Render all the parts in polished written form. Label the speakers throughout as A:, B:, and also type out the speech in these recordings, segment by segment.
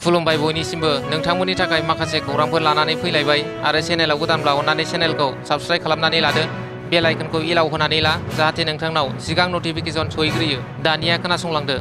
A: खुलुमबाय बयनिसिमबो नोंथांमोननि थाखाय माखासे खौरांफोर लानानै फैलायबाय आरो चेनेलाव गोदानब्ला अन्नानै चेनेलखौ साबस्क्राइब खालामनानै लादो बेल आइकनखौ इलाव होनानै ला जाहाथे नोंथांनाव सिगां नटिफिकेसन सहैग्रोयो दानिया खोनासंलांदो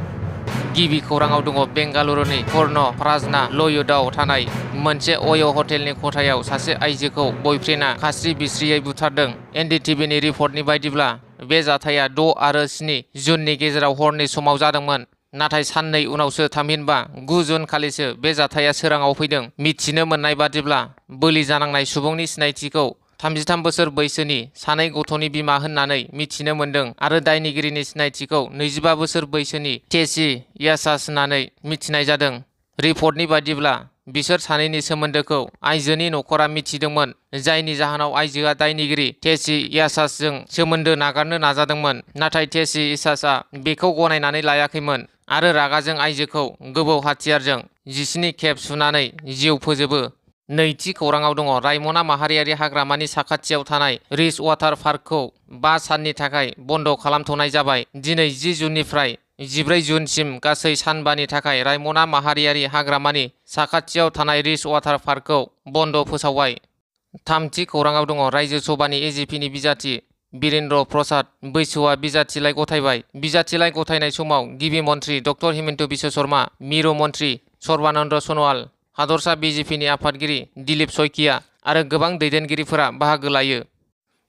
A: गिबि खौराङाव दङ बेंगालुरुनि कर्न प्राजना लय'डआव थानाय मोनसे अय' हटेलनि खथायाव सासे आइजोखौ बयफ्रेन्डआ खास्रि बिस्रियै बुथारदों एनडीटीवीनि रिपर्टनि बायदिब्ला बे जाथाया 6 आरो 7 जुननि गेजेराव हरनि समाव जादोंमोन नाथाय साननै उनावसो थामहिनबा 9 जुन खालिसो बे जाथाया सोराङाव फैदों मिथिनो मोननाय बादिब्ला बोलि जानांनाय सुबुंनि सिनायथिखौ 33 बोसोर बैसोनि सानै गथ'नि बिमा होननानै मिथिनो मोन्दों आरो दायनिगिरिनि सिनायथिखौ 25 बोसोर बैसोनि टेसी यासास होननानै मिथिनाय जादों रिपर्टनि बादिब्ला बिसोर सानैनि सोमोन्दोखौ आइजोनि नखरा मिथिदोंमोन जायनि जाहोनाव आइजोआ दायनिगिरि टेसी यासासजों सोमोन्दो नागारनो नाजादोंमोन नाथाय टेसी यासासआ बेखौ गनायनानै लायाखैमोन आरो रागाजों आइजोखौ गोबौ हाथियारजों 17 खेब सुनानै जिउ फोजोबो नैथि खौराङाव दङ रायमना माहारियारि हाग्रामानि साखाथियाव थानाय रिच वाटार पार्कखौ 5 साननि थाखाय बन्द खालामथ'नाय जाबाय दिनै 10 जुननिफ्राय 14 जुनसिम गासै सानबानि थाखाय रायमना माहारियारि हाग्रामानि साखाथियाव थानाय रिच वाटार पार्कखौ बन्द फोसावबाय थामथि खौराङाव दङ रायजो सभानि एजिपिनि बिजाथि बीरेन्द्र प्रसाद बैसोआ बिजाथिलाइ गथायबाय बिजाथिलाइ गथायनाय समाव गिबि मन्त्रि डक्टर हिमन्त बिश्व शर्मा मिरु मन्त्रि सर्बानन्द सन'वाल हादरसा बिजेपिनि आफादगिरि दिलीप शइकिया आरो गोबां दैदेनगिरिफोरा बाहागो लायो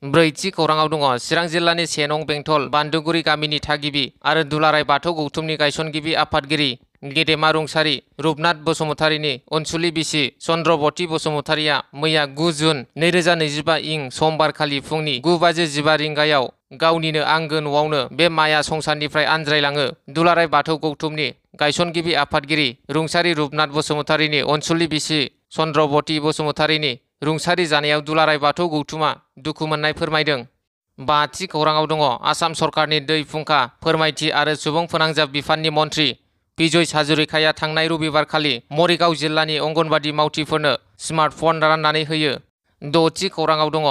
A: ब्रैथि खौराङाव दङ चिरां जिल्लानि सेनं बेंटल बान्दुगुरि गामिनि थागिबि आरो दुलाराय बाथौ गौथुमनि गायसनगिरि आफादगिरि गेदेमा रुंसारि रुपनाथ बसुमतारीनि अनसुलि बिसि चन्द्रबती बसुमतारीया मैया 9 जुन 2025 इं समबारखालि फुंनि 9:15 रिंगायाव गावनिनो आंगो न'आवनो बे माया संसारनिफ्राय आनज्रायलाङो दुलाराय बाथौ गौथुमनि गायसनगिरि आफादगिरि रुंसारि रुपनाथ बसुमतारीनि अनसुलि बिसि चन्द्रबती बसुमतारीनि रुंसारि जानायाव दुलाराय बाथौ गौथुमा दुखु मोननाय फोरमायदों बाथि खौराङाव दङ आसाम सरकारनि दै फुंखा फोरमायथि आरो सुबुं फोनांजाब बिफाननि मन्त्रि बिजय हाजरिकाया थांनाय रबिबारखालि मरिगाव जिल्लानि अंगनबादि मावथिफोरनो स्मार्टफन राननानै होयो द'थि खौराङाव दङ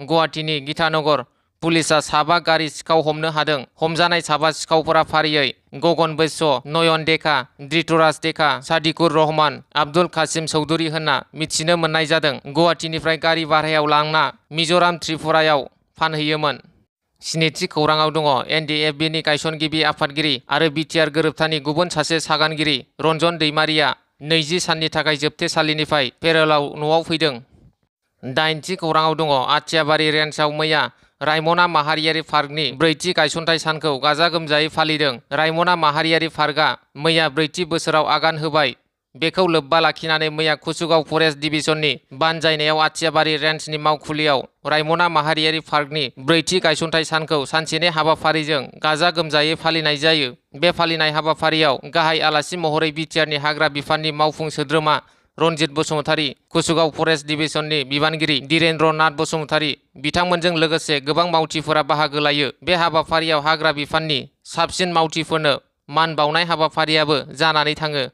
A: गुवाहाटीनि गीतानगर पुलिसा 7 गारि सिखाव हमनो हादों हमजानाय 7 सिखावफोरा फारियै गगन बैश्य नयन डेका धृतराज डेका सादिकुर रहमान आब्दुल कासिम चौधुरी होनना मिथिनो मोननाय जादों गुवाहाटीनिफ्राय गारि भारायाव लांना मिजोराम त्रिपुरायाव फानहैयोमोन स्निथि खौराङाव दङ एनडिएफबिनि गायसनगिरि आफादगिरि आरो बिटिआर गोरोबथानि गुबुन सासे सागानगिरि रन्जन दैमारिया 20 साननि थाखाय जोबथेसालिनिफ्राय पेर'लाव न'आव फैदों दाइनथि खौराङाव दङ आथियाबारि रेन्जआव मैया रायमना माहारियारि पार्कनि 4थि गायसनथाय सानखौ गाजा गोमजायै फालिदों रायमना माहारियारि पार्कआ मैया 4थि बोसोराव आगान होबाय बेखौ लोब्बा लाखिनानै मैया कुसुगाव फरेस्ट डिभिजननि बानजायनायाव आथियाबारि रेन्जनि मावखुलियाव रायमना माहारियारि पार्कनि 4थि गायसनथाय सानखौ सानसेनि हाबाफारिजों गाजा गोमजायै फालिनाय जायो बे फालिनाय हाबाफारियाव गाहाय आलासि महरै बिटिआरनि हाग्रा बिफाननि मावफुं सोद्रोमा रनजित बसुमतारी कुसुगाव फरेस्ट डिभिजननि बिबानगिरि धीरेन्द्र नाथ बसुमतारी बिथांमोनजों लोगोसे गोबां मावथिफोरा बाहागो लायो बे हाबाफारियाव हाग्रा बिफाननि साबसिन मावथिफोरनो मान बावनाय हाबाफारियाबो जानानै थाङो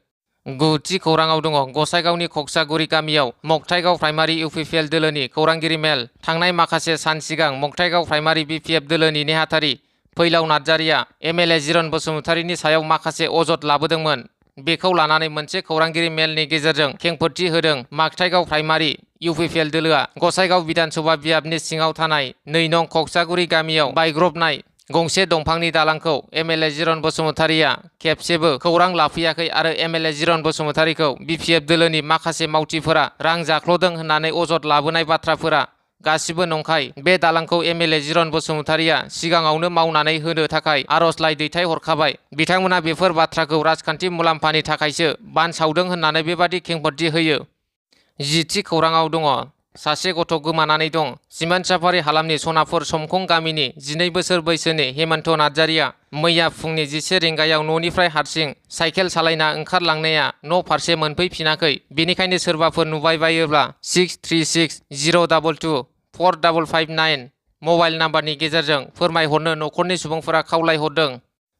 A: गुथि खौराङाव दङ गसाइगावनि खक्सागुरि गामियाव मक्ताइगाव प्राइमारि इउपिपिएल दोलोनि खौरांगिरि मेल थांनाय माखासे सान सिगां मक्ताइगाव प्राइमारि बिपिएफ दोलोनि नेहाथारि फैलाव नार्जारिया एमएलए जिरन बसुमतारीनि सायाव माखासे अजद लाबोदोंमोन बेखौ लानानै मोनसे खौरांगिरि मेलनि गेजेरजों खेंफोरथि होदों माक्ताइगाव प्राइमारि इउपिपिएल दोलोआ गसाइगाव बिधानसभा बियाबनि सिङाव थानाय 2 नं खक्सागुरि गामियाव बायग्रबनाय गंसे दंफांनि दालांखौ एमएलए जिरन बसुमतारीया खेबसेबो खौरां लाफैयाखै आरो एमएलए जिरन बसुमतारीखौ बिपिएफ दोलोनि माखासे मावथिफोरा रां जाख्ल'दों होननानै अजद लाबोनाय बाथ्राफोरा गासिबो नंखाय बे दालांखौ एमएलए जिरन बसुमतारीया सिगाङावनो मावनानै होनो थाखाय आर'जलाइ दैथायहरखाबाय बिथांमोना बेफोर बाथ्राखौ राजखान्थि मुलाम्फानि थाखायसो बानसावदों होननानै बेबादि खेंफोरथि होयो 10थि खौराङाव दङ सासे गथ' गोमानानै दं सिमानसाफारि हालामनि सनापुर समखं गामिनि 12 बोसोर बैसोनि हेमन्त नार्जारिया मैया फुंनि 11 रिंगायाव न'निफ्राय हारसिं साइकेल सालायना ओंखारलांनाया न' फारसे मोनफैफिनाखै बेनिखायनो सोरबाफोर नुबाय बायोब्ला 6360224559 मबाइल नाम्बारनि गेजेरजों फोरमायहरनो न'खरनि सुबुंफोरा खावलायहरदों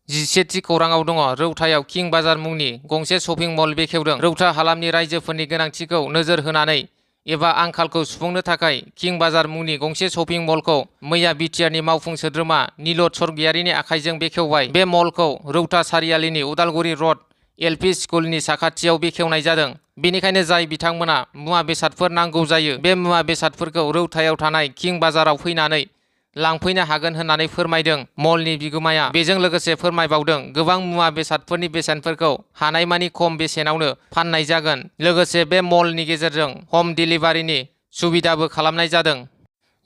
A: 11थि खौराङाव दङ रौतायाव किं बाजार मुंनि गंसे शपिं मल बेखेवदों रौता हालामनि रायजोफोरनि गोनांथिखौ नोजोर होनानै एबा आंखालखौ सुफुंनो थाखाय किं बाजार मुंनि गंसे शपिं मलखौ मैया बिटिआरनि मावफुं सोद्रोमा नीलद स्वर्गियारिनि आखाइजों बेखेवबाय बे मलखौ रौता सारियालिनि उदालगुरि रड LP स्कुलनि साखाथियाव बेखेवनाय जादों। बेनिखायनो जाय बिथांमोना मुवा बेसादफोर नांगौ जायो बे मुवा बेसादफोरखौ रौथायाव थानाय किं बाजाराव फैनानै लांफैनो हागोन होननानै फोरमायदों। मलनि बिगोमाया बेजों लोगोसे फोरमायबावदों गोबां मुवा बेसादफोरनि बेसेनफोरखौ हानायमानि खम बेसेनावनो फाननाय जागोन। लोगोसे बे मलनि गेजेरजों होम डिलिभारिनि सुबिदाबो खालामनाय जादों।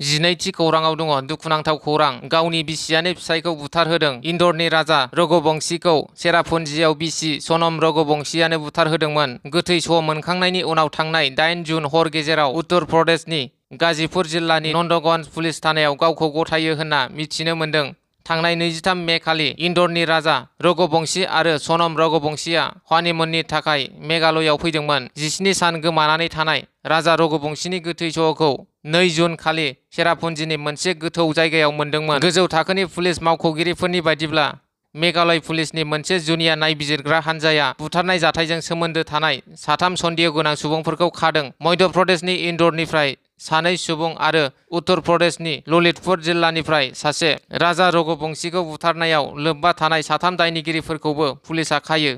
A: 12थि खौराङाव दङ दुखुनांथाव खौरां। गावनि बिसियानो फिसायखौ बुथारहोदों। इन्दरनि राजा रघुबंशीखौ चेरापुन्जीआव बिसि सनम रघुबंशीयानो बुथारहोदोंमोन। गोथै सह मोनखांनायनि उनाव थांनाय 8 जुन हर गेजेराव उत्तर प्रदेशनि गाजीपुर जिल्लानि नंदगंज पुलिस थानायाव गावखौ गथायो होनना मिथिनो मोन्दों। थांनाय 23 मे खालि इन्दरनि राजा रघुबंशी आरो सनम रघुबंशीया हनीमुननि थाखाय मेघालयआव फैदोंमोन। 17 सान गोमानानै थानाय राजा रघुबंशीनि गोथै सहखौ 2 जुन खालि चेरापुन्जीनि मोनसे गोथौ जायगायाव मोनदोंमोन। गोजौ थाखोनि पुलिस मावख'गिरिफोरनि बायदिब्ला मेघालय पुलिसनि मोनसे जुनिया नायबिजिरग्रा हान्जाया बुथारनाय जाथायजों सोमोन्दो थानाय 3 सन्देह गोनां सुबुंफोरखौ खादों। मध्य प्रदेशनि इन्दरनिफ्राय 2 सुबुं आरो उत्तर प्रदेशनि ललितपुर जिल्लानिफ्राय सासे। राजा रघुबंशीखौ बुथारनायाव लोब्बा थानाय 3 दायनिगिरिफोरखौबो पुलिसआ खायो।